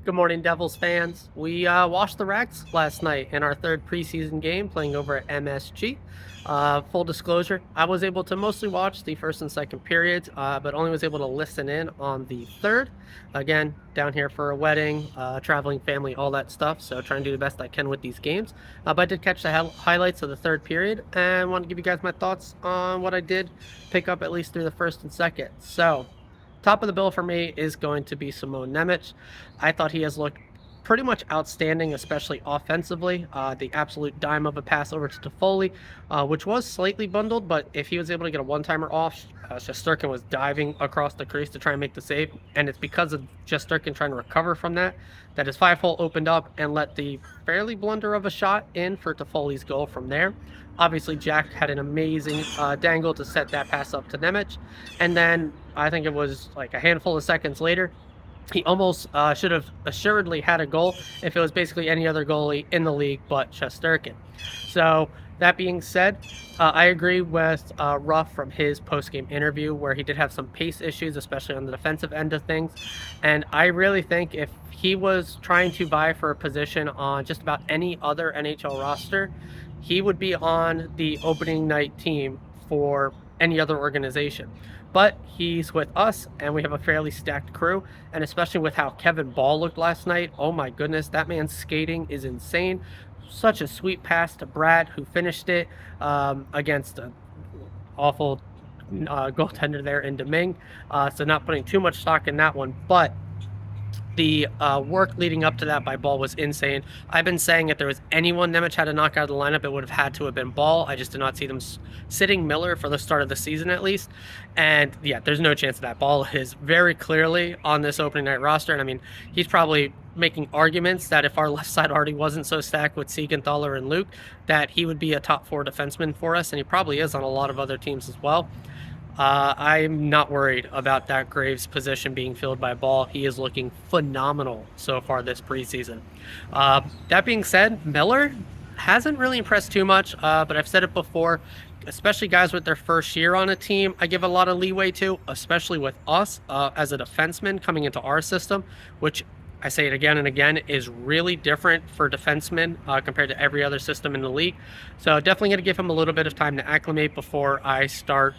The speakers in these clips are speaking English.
Good morning, Devils fans. We watched the Rags last night in our third preseason game playing over at MSG. Full disclosure, I was able to mostly watch the first and second periods, but only was able to listen in on the third. Again, down here for a wedding, traveling family, all that stuff, so trying to do the best I can with these games. But I did catch the highlights of the third period and want to give you guys my thoughts on what I did pick up at least through the first and second. So, top of the bill for me is going to be Simone Nemec. I thought he has looked pretty much outstanding, especially offensively. The absolute dime of a pass over to Toffoli, which was slightly bundled, but if he was able to get a one-timer off, Shesterkin was diving across the crease to try and make the save, and it's because of Shesterkin trying to recover from that his 5-hole opened up and let the fairly blunder of a shot in for Toffoli's goal from there. Obviously, Jack had an amazing dangle to set that pass up to Nemec, and then I think it was like a handful of seconds later, he almost should have assuredly had a goal if it was basically any other goalie in the league but Shesterkin. So that being said, I agree with Ruff from his post-game interview where he did have some pace issues, especially on the defensive end of things. And I really think if he was trying to vie for a position on just about any other NHL roster, he would be on the opening night team for any other organization. But he's with us, and we have a fairly stacked crew, and especially with how Kevin Bahl looked last night, oh my goodness, that man's skating is insane. Such a sweet pass to Bratt, who finished it against an awful goaltender there in Nemec. So not putting too much stock in that one, but the work leading up to that by Bahl was insane. I've been saying if there was anyone Nemec had to knock out of the lineup, it would have had to have been Bahl. I just did not see them sitting Miller for the start of the season at least. And yeah, there's no chance of that. Bahl is very clearly on this opening night roster. And I mean, he's probably making arguments that if our left side already wasn't so stacked with Siegenthaler and Luke, that he would be a top 4 defenseman for us. And he probably is on a lot of other teams as well. I'm not worried about that Graves position being filled by Bahl. He is looking phenomenal so far this preseason. That being said, Miller hasn't really impressed too much, but I've said it before, especially guys with their first year on a team, I give a lot of leeway to, especially with us as a defenseman coming into our system, which I say it again and again, is really different for defensemen compared to every other system in the league. So definitely going to give him a little bit of time to acclimate before I start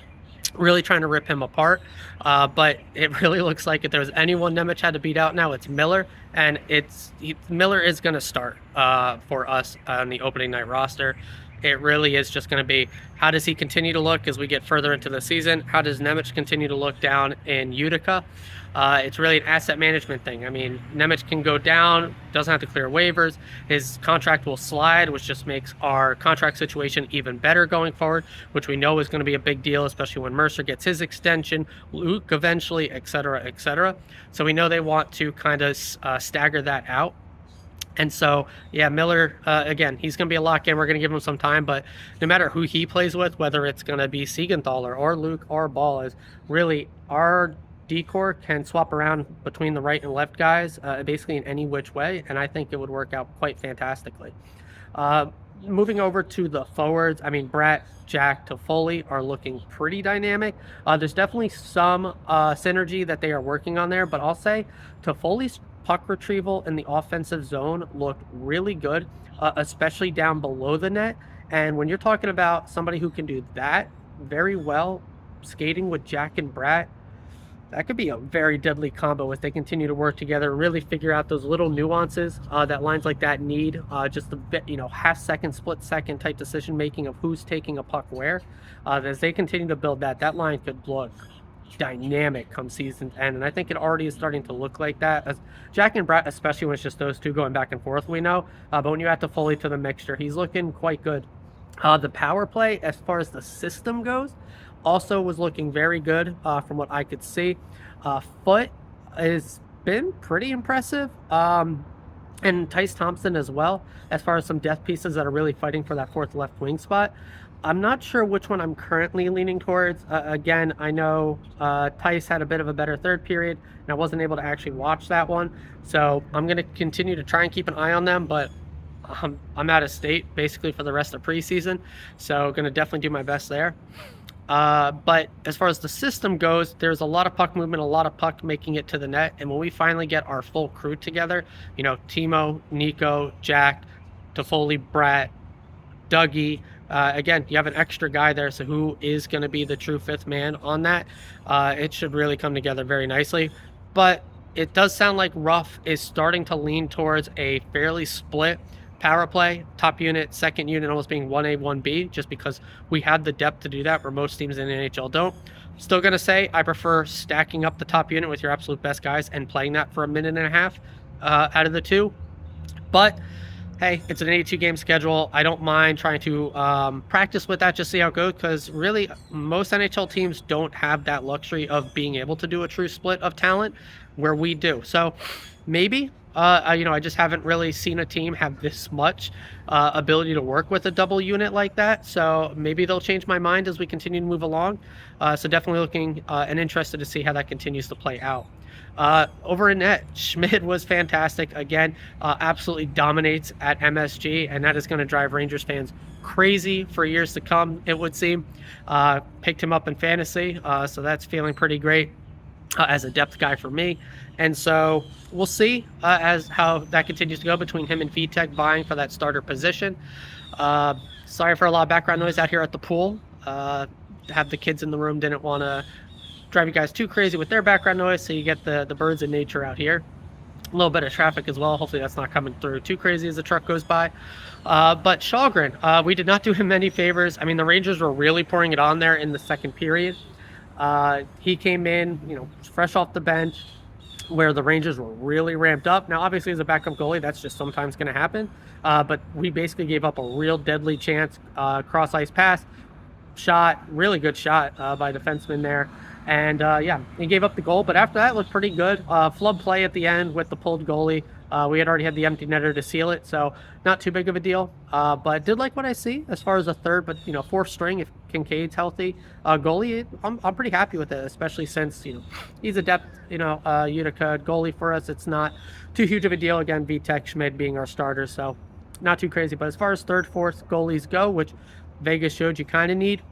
really trying to rip him apart. But it really looks like if there was anyone Nemec had to beat out now, it's Miller. And Miller is going to start for us on the opening night roster. It really is just going to be, how does he continue to look as we get further into the season? How does Nemec continue to look down in Utica? It's really an asset management thing. I mean, Nemec can go down, doesn't have to clear waivers. His contract will slide, which just makes our contract situation even better going forward, which we know is going to be a big deal, especially when Mercer gets his extension, Luke eventually, et cetera, et cetera. So we know they want to kind of stagger that out. And so, yeah, Miller, again, he's going to be a lock-in. We're going to give him some time, but no matter who he plays with, whether it's going to be Siegenthaler or Luke or Bahl, is really our D-core can swap around between the right and left guys basically in any which way, and I think it would work out quite fantastically. Moving over to the forwards, I mean, Bratt, Jack, Toffoli are looking pretty dynamic. There's definitely some synergy that they are working on there, but I'll say Toffoli's puck retrieval in the offensive zone looked really good, especially down below the net. And when you're talking about somebody who can do that very well, skating with Jack and Bratt, that could be a very deadly combo if they continue to work together and really figure out those little nuances that lines like that need. Just a bit, half second, split second type decision making of who's taking a puck where. As they continue to build that line could look dynamic come season end, and I think it already is starting to look like that. As Jack and Bratt, especially when it's just those two going back and forth, we know. But when you add Toffoli to the mixture, he's looking quite good. The power play, as far as the system goes, also was looking very good from what I could see. Foot has been pretty impressive. And Tice Thompson as well, as far as some depth pieces that are really fighting for that fourth left wing spot. I'm not sure which one I'm currently leaning towards. Again, I know Tice had a bit of a better third period, and I wasn't able to actually watch that one. So I'm going to continue to try and keep an eye on them, but I'm out of state basically for the rest of preseason. So going to definitely do my best there. But as far as the system goes, there's a lot of puck movement, a lot of puck making it to the net. And when we finally get our full crew together, Timo, Nico, Jack, Toffoli, Bratt, Dougie. Again, you have an extra guy there, so who is going to be the true fifth man on that? It should really come together very nicely. But it does sound like Ruff is starting to lean towards a fairly split power play, top unit, second unit almost being 1A, 1B, just because we have the depth to do that where most teams in the NHL don't. Still going to say I prefer stacking up the top unit with your absolute best guys and playing that for a minute and a half out of the two. But hey, it's an 82 game schedule. I don't mind trying to practice with that, just see how it goes, because really most NHL teams don't have that luxury of being able to do a true split of talent where we do. So maybe, I just haven't really seen a team have this much ability to work with a double unit like that. So maybe they'll change my mind as we continue to move along. So definitely looking and interested to see how that continues to play out. Over in net, Schmid was fantastic. Again, absolutely dominates at MSG, and that is going to drive Rangers fans crazy for years to come, it would seem. Picked him up in fantasy, so that's feeling pretty great as a depth guy for me. And so we'll see as how that continues to go between him and VTech vying for that starter position. Sorry for a lot of background noise out here at the pool. Have the kids in the room, didn't want to drive you guys too crazy with their background noise, so you get the birds in nature out here. A little bit of traffic as well. Hopefully that's not coming through too crazy as the truck goes by. But Shalgren, we did not do him any favors. I mean, the Rangers were really pouring it on there in the second period. He came in, fresh off the bench, where the Rangers were really ramped up. Now, obviously, as a backup goalie, that's just sometimes going to happen. But we basically gave up a real deadly chance, cross-ice pass, shot, really good shot by defenseman there. And yeah, he gave up the goal, but after that, it looked pretty good. Flub play at the end with the pulled goalie. We had already had the empty netter to seal it, so not too big of a deal. But did like what I see as far as a third, but fourth string if Kincaid's healthy. Goalie, I'm pretty happy with it, especially since he's a depth Utica goalie for us. It's not too huge of a deal. Again, Vitek, Schmid being our starters, so not too crazy. But as far as third, fourth goalies go, which Vegas showed you kind of need,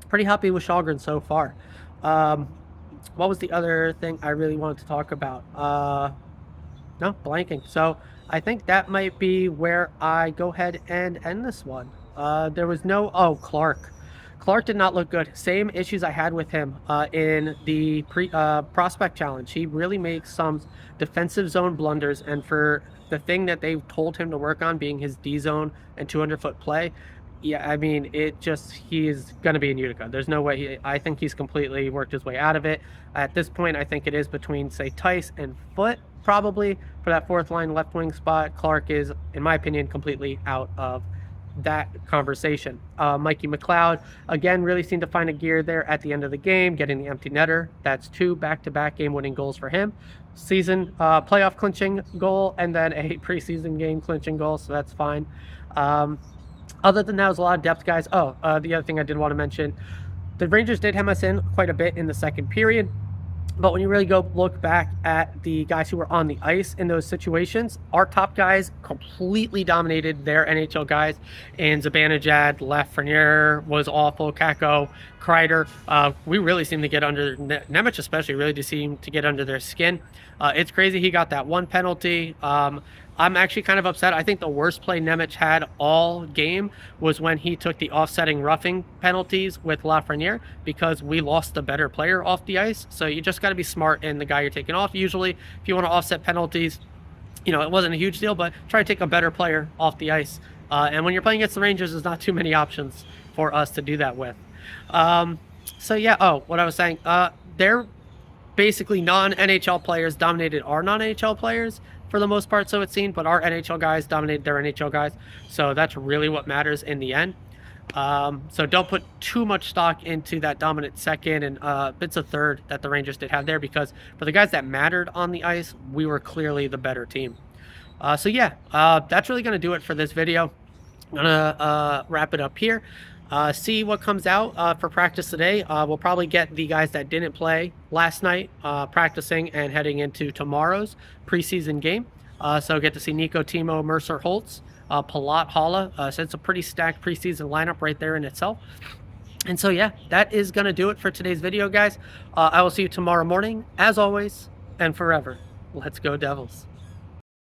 pretty happy with Shalgren so far. What was the other thing I really wanted to talk about? No, blanking. So I think that might be where I go ahead and end this one. There was Clark. Clark did not look good. Same issues I had with him in the prospect challenge. He really makes some defensive zone blunders, and for the thing that they told him to work on being his D zone and 200-foot play, yeah, I mean, he's going to be in Utica. There's no way. I think he's completely worked his way out of it. At this point, I think it is between, say, Tice and Foote, probably, for that fourth line left wing spot. Clark is, in my opinion, completely out of that conversation. Mikey McLeod, again, really seemed to find a gear there at the end of the game, getting the empty netter. That's 2 back-to-back game-winning goals for him. Season playoff clinching goal, and then a preseason game clinching goal, so that's fine. Other than that, it was a lot of depth guys. The other thing I did want to mention, the Rangers did hem us in quite a bit in the second period. But when you really go look back at the guys who were on the ice in those situations, our top guys completely dominated their NHL guys. And Zibanejad, Lafreniere was awful, Kako, Kreider. We really seem to get under, Nemec especially, really do seem to get under their skin. It's crazy he got that one penalty. I'm actually kind of upset. I think the worst play Nemec had all game was when he took the offsetting roughing penalties with Lafreniere, because we lost the better player off the ice. So you just got to be smart in the guy you're taking off. Usually, if you want to offset penalties, it wasn't a huge deal, but try to take a better player off the ice. And when you're playing against the Rangers, there's not too many options for us to do that with. So yeah, what I was saying, they're basically non-NHL players dominated our non-NHL players for the most part, so it seemed, but our NHL guys dominated their NHL guys, so that's really what matters in the end. So don't put too much stock into that dominant second and bits of third that the Rangers did have there, because for the guys that mattered on the ice, we were clearly the better team. So yeah, that's really going to do it for this video. I'm going to wrap it up here. See what comes out for practice today. We'll probably get the guys that didn't play last night practicing and heading into tomorrow's preseason game. So get to see Nico, Timo, Mercer, Holtz, Palat, Holla. So it's a pretty stacked preseason lineup right there in itself. And so, yeah, that is going to do it for today's video, guys. I will see you tomorrow morning, as always, and forever. Let's go, Devils.